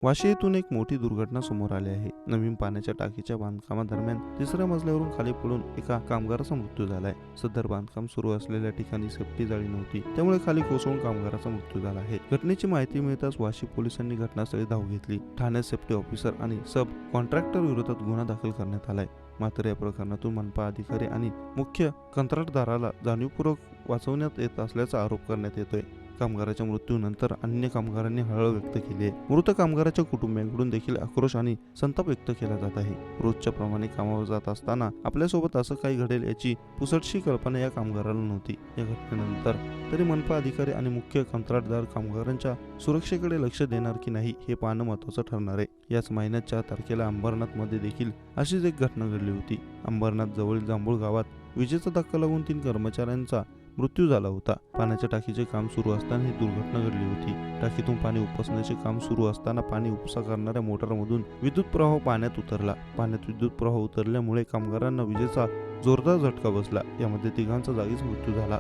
वाशी येथून एक मोठी दुर्घटना समोर आली आहे. नवीन पाण्याच्या टाकीच्या बांधकामादरम्यान तिसऱ्या मजल्यावरून खाली पडून एका कामगाराचा मृत्यू झालाय. सदर बांधकाम सुरू असलेल्या ठिकाणी सेफ्टी जाळी नव्हती, त्यामुळे खाली कोसळून कामगाराचा मृत्यू झाला आहे. घटनेची माहिती मिळताच वाशी पोलिसांनी घटनास्थळी धाव घेतली. ठाण्यात सेफ्टी ऑफिसर आणि सब कॉन्ट्रॅक्टर विरोधात गुन्हा दाखल करण्यात आलाय. मात्र या प्रकरणातून मनपा अधिकारी आणि मुख्य कंत्राटदाराला जाणीवपूर्वक वाचवण्यात येत असल्याचा आरोप करण्यात येतोय. कामगाराच्या मृत्यूनंतर अन्य कामगारांनी हळहळ व्यक्त केली आहे. मृत कामगाराच्या कुटुंबियांकडून देखील आक्रोश आणि संताप व्यक्त केला जात आहे. रोजच्या प्रमाणे कामावर जात असताना आपल्यासोबत असं काही घडेल याची पुसटशी कल्पना या कामगाराला नव्हती. या घटनेनंतर तरी मनपा अधिकारी आणि मुख्य कंत्राटदार कामगारांच्या सुरक्षेकडे लक्ष देणार की नाही हे पाहणं महत्त्वाचं ठरणार आहे. याच महिन्यात 4 तारखेला अंबरनाथमध्ये देखील अशीच एक घटना घडली होती. अंबरनाथ जवळील जांभूळ गावात विजेचा धक्का लागून 3 कर्मचाऱ्यांचा मृत्यू झाला होता. पाण्याच्या टाकीचे काम सुरू असताना ही दुर्घटना घडली होती. टाकीतून पाणी उपसण्याचे काम सुरू असताना पाणी उपसा करणाऱ्या मोटारमधून विद्युत प्रवाह पाण्यात उतरला. पाण्यात विद्युत प्रवाह उतरल्यामुळे कामगारांना विजेचा जोरदार झटका बसला. यामध्ये 3घांचा जागीच मृत्यू झाला.